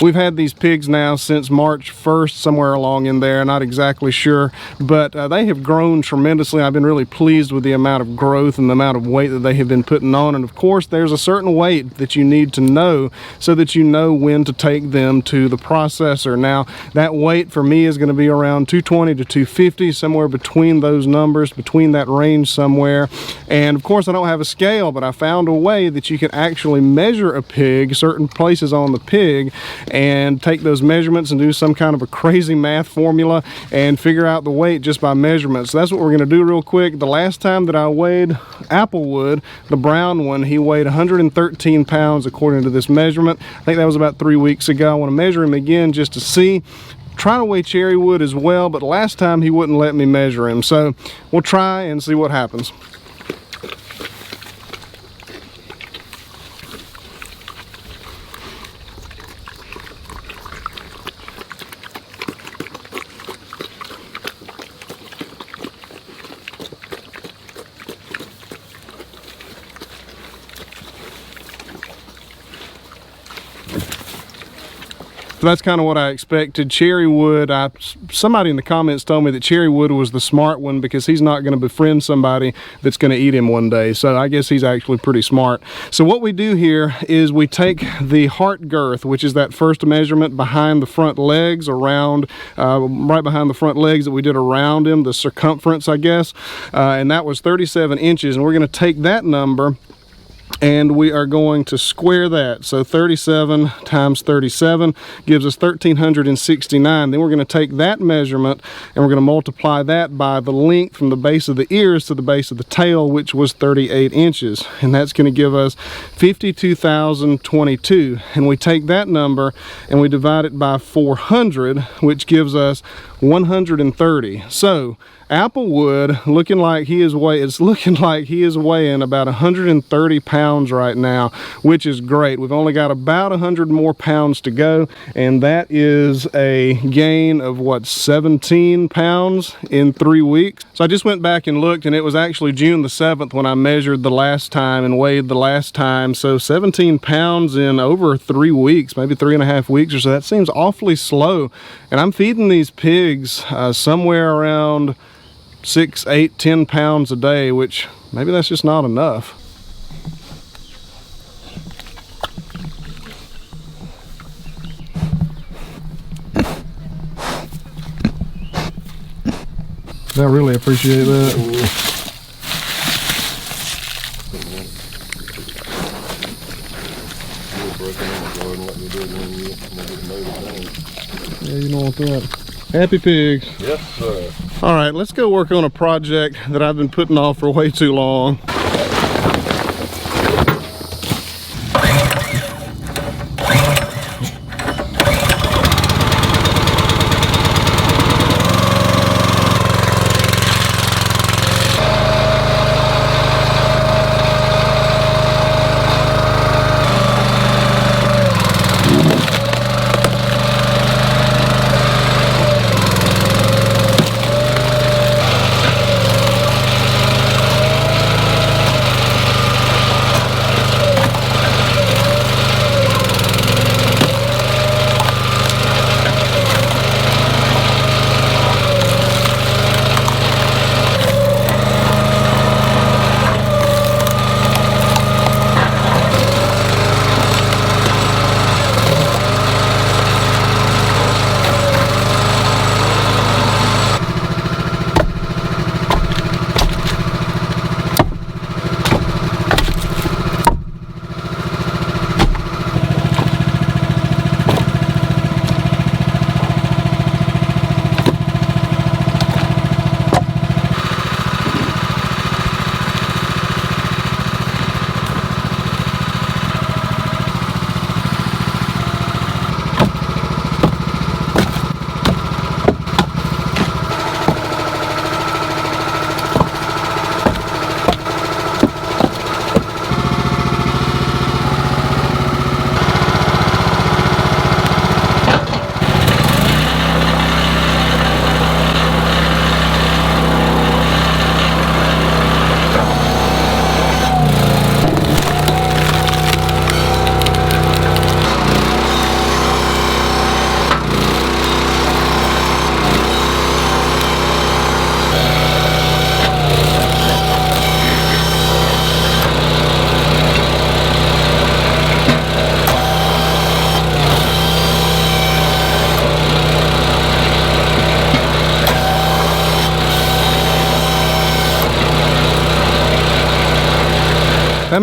We've had these pigs now since March 1st, somewhere along in there, not exactly sure, but they have grown tremendously. I've been really pleased with the amount of growth and the amount of weight that they have been putting on. And of course, there's a certain weight that you need to know so that you know when to take them to the processor. Now, that weight for me is going to be around 220 to 250, somewhere between those numbers, between that range somewhere. And of course, I don't have a scale, but I found a way that you can actually measure a pig, certain places on the pig, and take those measurements and do some kind of a crazy math formula and figure out the weight just by measurements. So that's what we're going to do real quick. The last time that I weighed Applewood, the brown one, he weighed 113 pounds according to this measurement. I think that was about 3 weeks ago. I want to measure him again just to see. Trying to weigh Cherrywood as well, but last time he wouldn't let me measure him. So we'll try and see what happens. So that's kind of what I expected. Cherrywood, somebody in the comments told me that Cherrywood was the smart one because he's not going to befriend somebody that's going to eat him one day. So I guess he's actually pretty smart. So what we do here is we take the heart girth, which is that first measurement behind the front legs, around, right behind the front legs that we did around him, the circumference, I guess, and that was 37 inches. And we're going to take that number and we are going to square that. So 37 times 37 gives us 1,369. Then we're going to take that measurement and we're going to multiply that by the length from the base of the ears to the base of the tail, which was 38 inches. And that's going to give us 52,022. And we take that number and we divide it by 400, which gives us 130. So Applewood, looking like he is weighing about 130 pounds right now, which is great. We've only got about 100 more pounds to go, and that is a gain of what, 17 pounds in 3 weeks. So I just went back and looked, and it was actually June the 7th when I measured the last time and weighed the last time. So 17 pounds in over 3 weeks, maybe 3.5 weeks or so. That seems awfully slow. And I'm feeding these pigs somewhere around 6, 8, 10 pounds a day, which maybe that's just not enough. I really appreciate that. Yeah, you don't want that. Happy pigs. Yes, sir. All right, let's go work on a project that I've been putting off for way too long.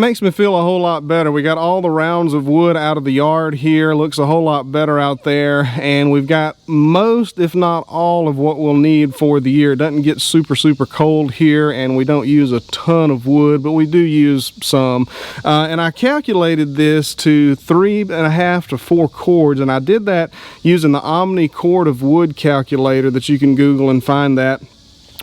makes me feel a whole lot better. We got all the rounds of wood out of the yard here. Looks a whole lot better out there. And we've got most, if not all, of what we'll need for the year. It doesn't get super cold here, and we don't use a ton of wood, but we do use some. And I calculated this to 3.5 to 4 cords, and I did that using the Omni cord of wood calculator that you can Google and find that.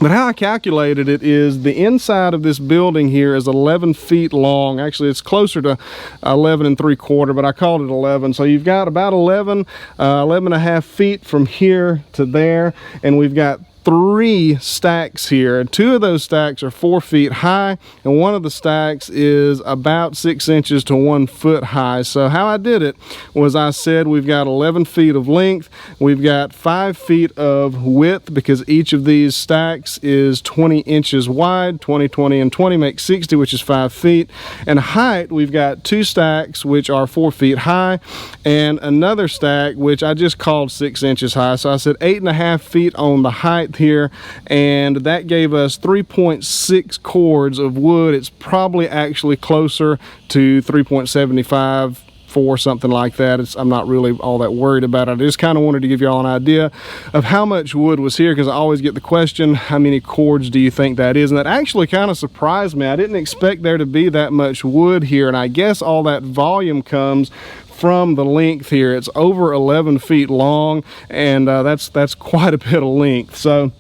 But how I calculated it is the inside of this building here is 11 feet long. Actually, it's closer to 11 3/4, but I called it 11. So you've got about 11 and a half feet from here to there, and we've got 3 stacks here. 2 of those stacks are 4 feet high, and one of the stacks is about 6 inches to 1 foot high. So how I did it was I said we've got 11 feet of length, we've got 5 feet of width, because each of these stacks is 20 inches wide. 20, 20, and 20 make 60, which is 5 feet. And height, we've got 2 stacks which are 4 feet high, and another stack which I just called 6 inches high. So I said 8.5 feet on the height here, and that gave us 3.6 cords of wood. It's probably actually closer to 3.75, 4, something like that. I'm not really all that worried about it. I just kind of wanted to give you all an idea of how much wood was here, because I always get the question, how many cords do you think that is? And that actually kind of surprised me. I didn't expect there to be that much wood here, and I guess all that volume comes from the length here. It's over 11 feet long, and that's quite a bit of length. So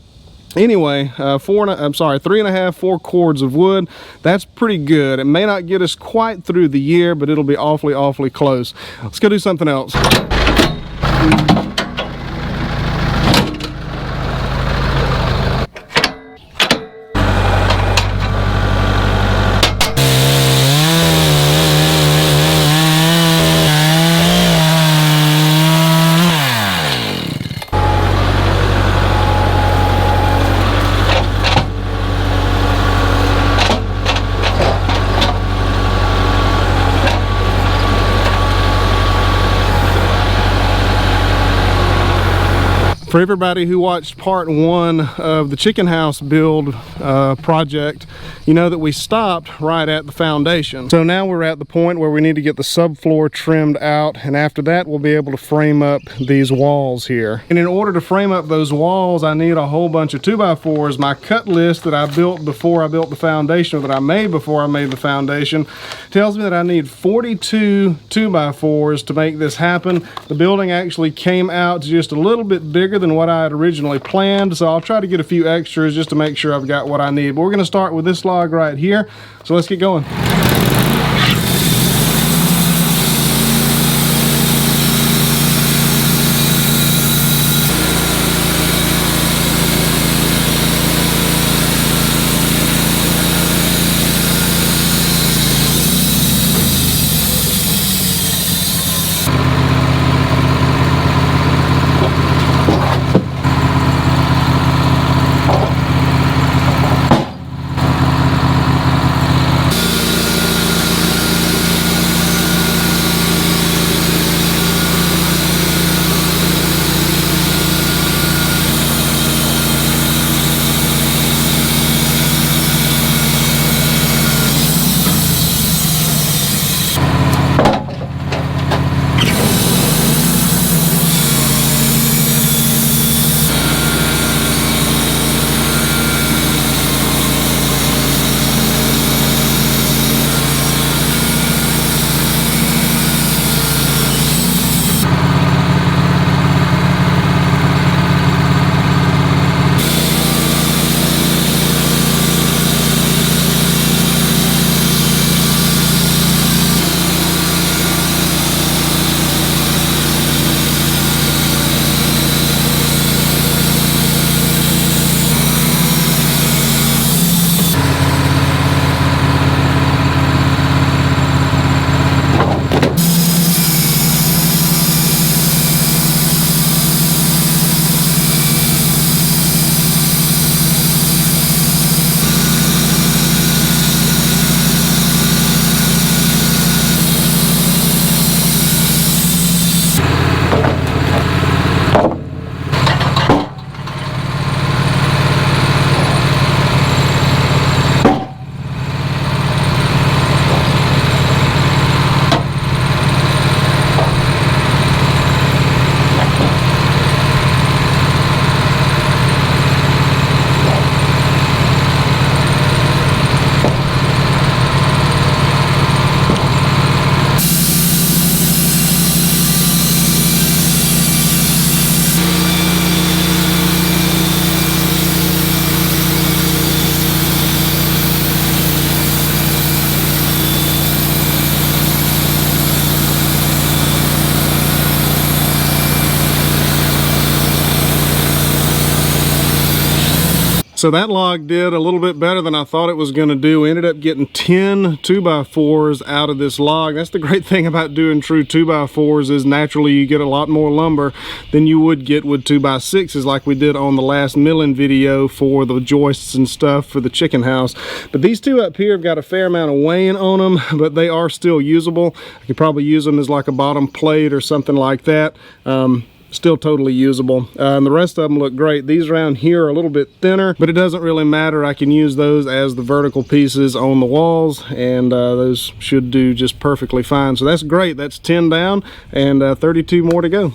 anyway, 3.5, 4 cords of wood. That's pretty good. It may not get us quite through the year, but it'll be awfully close. Let's go do something else. For everybody who watched part 1 of the chicken house build project, you know that we stopped right at the foundation. So now we're at the point where we need to get the subfloor trimmed out, and after that we'll be able to frame up these walls here. And in order to frame up those walls, I need a whole bunch of 2x4s. My cut list that I built before I built the foundation, or that I made before I made the foundation, tells me that I need 42 2x4s to make this happen. The building actually came out to just a little bit bigger than what I had originally planned, so I'll try to get a few extras just to make sure I've got what I need. But we're going to start with this log right here, so let's get going. So that log did a little bit better than I thought it was going to do. We ended up getting 10 2x4s out of this log. That's the great thing about doing true 2x4s is naturally you get a lot more lumber than you would get with 2x6s like we did on the last milling video for the joists and stuff for the chicken house. But these two up here have got a fair amount of weighing on them, but they are still usable. I could probably use them as like a bottom plate or something like that. Still totally usable, and the rest of them look great. These around here are a little bit thinner, but it doesn't really matter. I can use those as the vertical pieces on the walls, and those should do just perfectly fine. So that's great. That's 10 down and 32 more to go.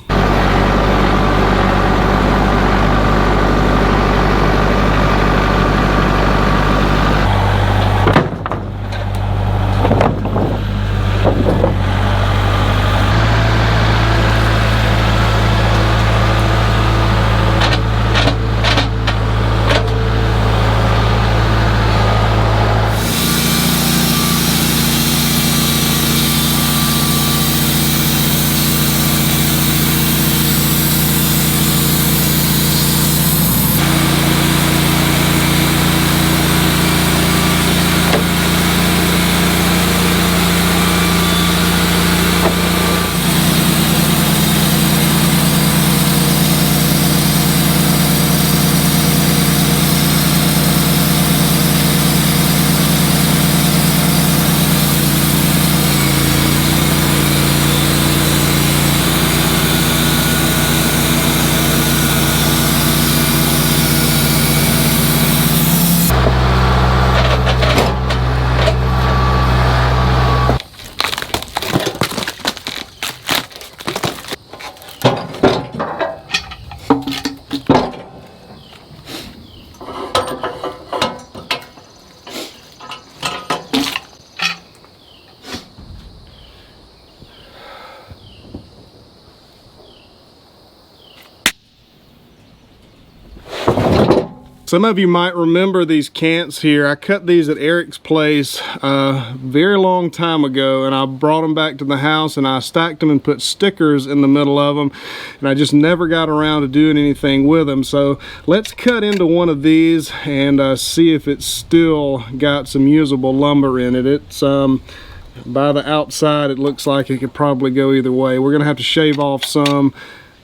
Some of you might remember these cants here. I cut these at Eric's place a very long time ago, and I brought them back to the house and I stacked them and put stickers in the middle of them, and I just never got around to doing anything with them. So let's cut into one of these and see if it's still got some usable lumber in it. It's by the outside it looks like it could probably go either way. We're gonna have to shave off some.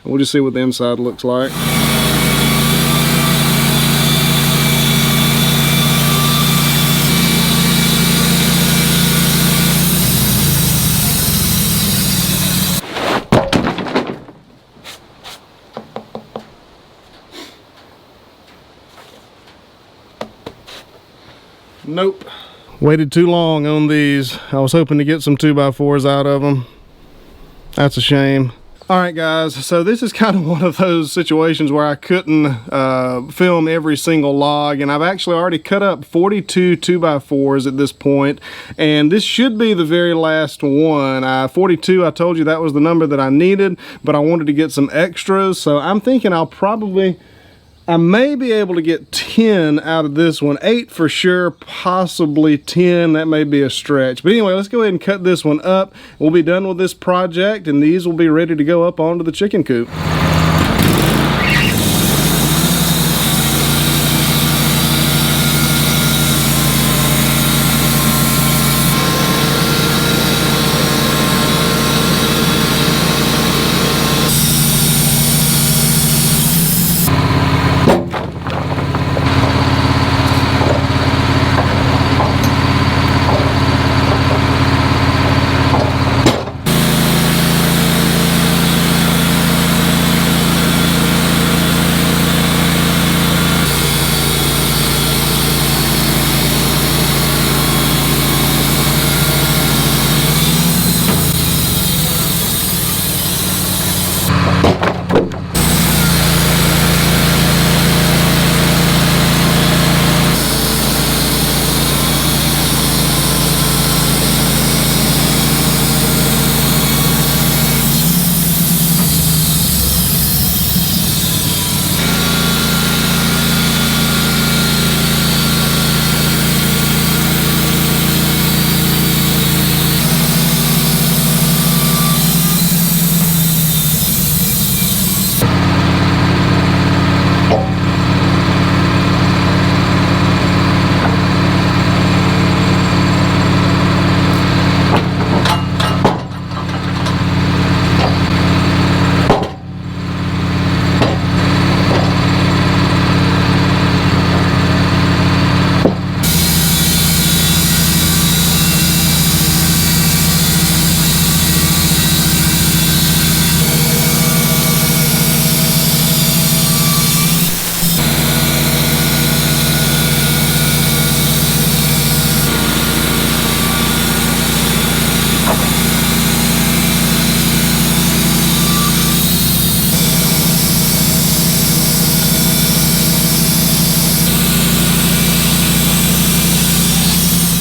We'll just see what the inside looks like. Nope. Waited too long on these. I was hoping to get some 2x4s out of them. That's a shame. Alright guys, so this is kind of one of those situations where I couldn't film every single log, and I've actually already cut up 42 2x4s at this point, and this should be the very last one. 42, I told you that was the number that I needed, but I wanted to get some extras, so I'm thinking I may be able to get 10 out of this one. 8 for sure, possibly 10. That may be a stretch. But anyway, let's go ahead and cut this one up. We'll be done with this project, and these will be ready to go up onto the chicken coop.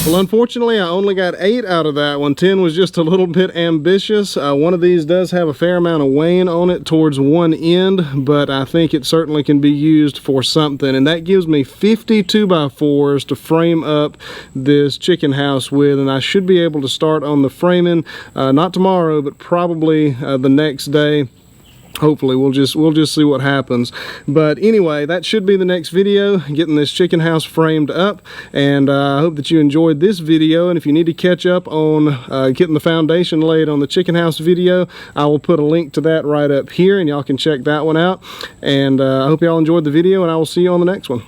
Well, unfortunately, I only got 8 out of that one. 10 was just a little bit ambitious. One of these does have a fair amount of weighing on it towards one end, but I think it certainly can be used for something. And that gives me 50 2x4s to frame up this chicken house with, and I should be able to start on the framing, not tomorrow, but probably the next day. Hopefully we'll just see what happens. But anyway, that should be the next video, getting this chicken house framed up. And I hope that you enjoyed this video. And if you need to catch up on getting the foundation laid on the chicken house video, I will put a link to that right up here, and y'all can check that one out. And I hope y'all enjoyed the video, and I will see you on the next one.